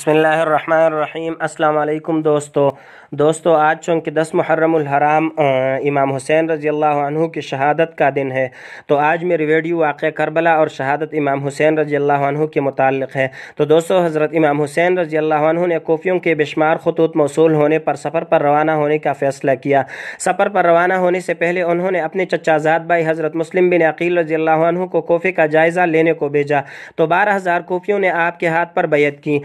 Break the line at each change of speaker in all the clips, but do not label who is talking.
बिस्मिल्लाहिर्रहमानिर्रहीम। अस्सलाम वालेकुम दोस्तों आज चूँकि 10 मुहर्रम उल हराम इमाम हुसैन रज़ी अल्लाह अन्हु की शहादत का दिन है, तो आज मेरी वीडियो वाक़या करबला और शहादत इमाम हुसैन रज़ी अल्लाह अन्हु के मुताल्लिक़ है। तो दोस्तों, हज़रत इमाम हुसैन रज़ी अल्लाह अन्हु ने कोफियों के बेशुमार ख़ुतूत मौसूल होने पर सफ़र पर रवाना होने का फ़ैसला किया। सफ़र पर रवाना होने से पहले उन्होंने अपने चचाज़ाद भाई हज़रत मुस्लिम बिन अक़ील रज़ी अल्लाह अन्हु को कोफे का जायज़ा लेने को भेजा। तो 12,000 कोफियों ने आपके हाथ पर बैयत की।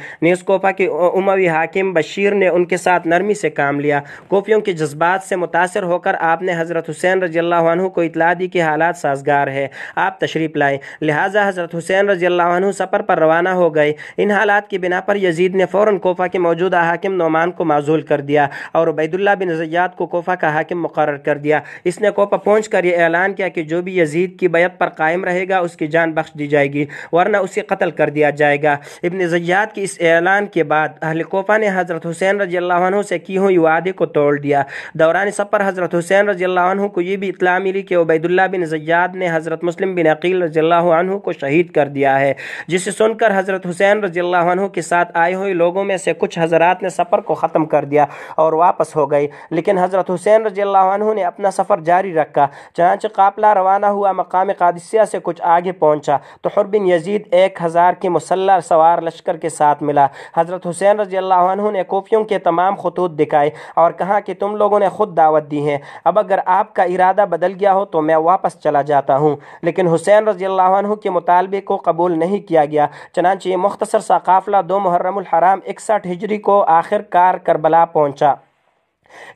कोफा के उमवी हाकिम बशीर ने उनके साथ नरमी से काम लिया। कोफियों के जज्बात से मुतासर होकर आपने हज़रत हुसैन रज़ी अल्लाह अन्हु को इतला दी कि हालात साजगार है, आप तशरीफ़ लाएँ। लिहाजा हज़रत हुसैन रज़ी अल्लाह अन्हु सफ़र पर रवाना हो गए। इन हालात की बिना पर यजीद ने फ़ौरन कोफा के मौजूदा हाकिम नोमान को माज़ूल कर दिया और उबैदुल्लाह बिन ज़ियाद को कोफा का हाकिम मुक़र्रर कर दिया। इसने कोफा पहुँच कर यह ऐलान किया कि जो भी यजीद की बैत पर कायम रहेगा उसकी जान बख्श दी जाएगी, वरना उसे कत्ल कर दिया जाएगा। इब्न ज़ियाद की इस ऐलान के बाद अहले कोफा ने हज़रत हुसैन रज़ी अल्लाह अन्हु से की हुई वादे को तोड़ दिया। दौरान सफ़र हज़रत हुसैन रज़ी अल्लाह अन्हु को ये भी इत्तला मिली कि उबैदुल्लाह बिन ज़ियाद ने हज़रत मुस्लिम बिन अक़ील रज़ी अल्लाह अन्हु को शहीद कर दिया है, जिसे सुनकर हज़रत हुसैन रज़ी अल्लाह अन्हु के साथ आए हुए लोगों में से कुछ हज़रात ने सफ़र को ख़त्म कर दिया और वापस हो गए। लेकिन हज़रत हुसैन रज़ी अल्लाह अन्हु ने अपना सफ़र जारी रखा। चनांचे काफ़िला रवाना हुआ मकाम कादिसिया से कुछ आगे पहुँचा तो हुर बिन यजीद 1000 के मुसल्लह सवार लश्कर के साथ मिला। हज़रत हुसैन रज़ी अल्लाह अन्हु ने कोफियों के तमाम खतूत दिखाए और कहा कि तुम लोगों ने खुद दावत दी है, अब अगर आपका इरादा बदल गया हो तो मैं वापस चला जाता हूँ। लेकिन हुसैन रज़ी अल्लाह अन्हु के मुतालबे को कबूल नहीं किया गया। चनांचे ये मुख्तसर सा काफ़िला 2 मुहर्रम उल हराम 61 हिजरी को आखिरकार करबला पहुँचा।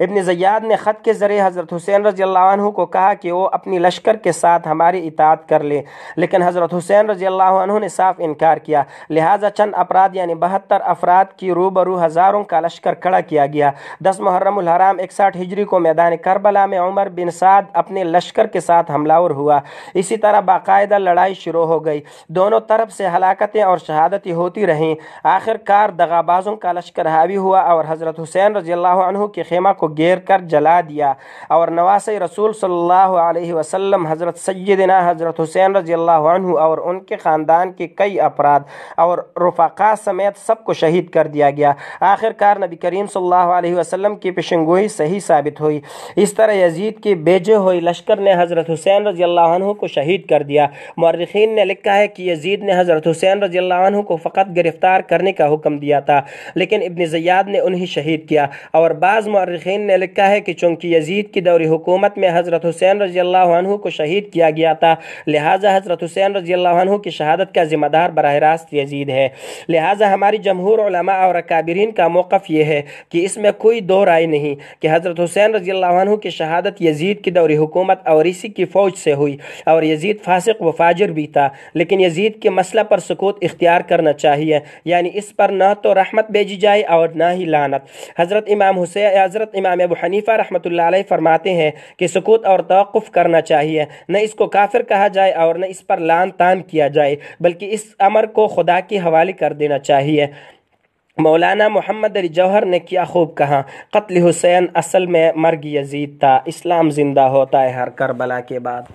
इब्न ज़ियाद ने ख़त के ज़रिए हज़रत हुसैन रज़ी अल्लाह अन्हु को कहा कि वो अपनी लश्कर के साथ हमारी इताअत कर ले, लेकिन हज़रत हुसैन रज़ी अल्लाह अन्हु ने साफ इनकार किया। लिहाजा चंद अफराद यानी 72 अफराद की रूबरू हज़ारों का लश्कर खड़ा किया गया। 10 मुहर्रम उल हराम 61 हिजरी को मैदान करबला में उमर बिन साद अपने लश्कर के साथ हमलावर हुआ। इसी तरह बाकायदा लड़ाई शुरू हो गई। दोनों तरफ से हलाकतें और शहादतें होती रहीं। आखिरकार दगाबाजों का लश्कर हावी हुआ और हज़रत हुसैन रज़ी अल्लाह अन्हु के खेमा को घेर कर जला दिया और नवासे रसूल सल्लल्लाहु अलैहि वसल्लम हज़रत सय्यदना हज़रत हुसैन रज़ी अल्लाह अन्हु और उनके ख़ानदान के कई अफराद और रुफ़क़ा समेत सबको शहीद कर दिया गया। आखिरकार नबी करीम सल्लल्लाहु अलैहि वसल्लम की पेशेंगोई सही साबित हुई। इस तरह यजीद के भेजे हुए लश्कर ने हज़रत हुसैन रज़ी अल्लाह अन्हु को शहीद कर दिया। मुअर्रिख़ीन ने लिखा है कि यजीद ने हज़रत हुसैन रज़ी अल्लाह अन्हु को फ़कत गिरफ्तार करने का हुक्म दिया था, लेकिन इब्न ज़ियाद ने उन्हें शहीद किया। और बाज़ मुअर्रिख़ीन ने लिखा है कि चूँकि यजीद की दौरी हुकूमत में हज़रत हुसैन रज़ी अल्लाह अन्हु को शहीद किया गया था, लिहाजा हज़रत हुसैन रज़ी अल्लाह अन्हु की शहादत का ज़िम्मेदार बराह रास्त यजीद है। लिहाजा हमारी जमहूर उलमा और अकाबिरीन का मौक़िफ़ ये है कि इसमें कोई दो राय नहीं कि हज़रत हुसैन रज़ी अल्लाह अन्हु की शहादत यजीद की दौरी हुकूमत और इसी की फ़ौज से हुई। और यजीद फासिक व फाजिर भी था, लेकिन यजीद के मसला पर सुकूत इख्तियार करना चाहिए, यानी इस पर न तो रहमत भेजी जाए और न ही लानत। हज़रत इमाम अबू हनीफा रहमतुल्लाह अलैह फरमाते हैं कि सुकूत और तवक़्क़ुफ़ करना चाहिए, न इसको काफिर कहा जाए और न इस पर लान तान किया जाए, बल्कि इस अमर को खुदा के हवाले कर देना चाहिए। मौलाना मोहम्मद अली जौहर ने क्या खूब कहा, क़त्ल हुसैन असल में मर्ग यजीद था, इस्लाम जिंदा होता है हर करबला के बाद।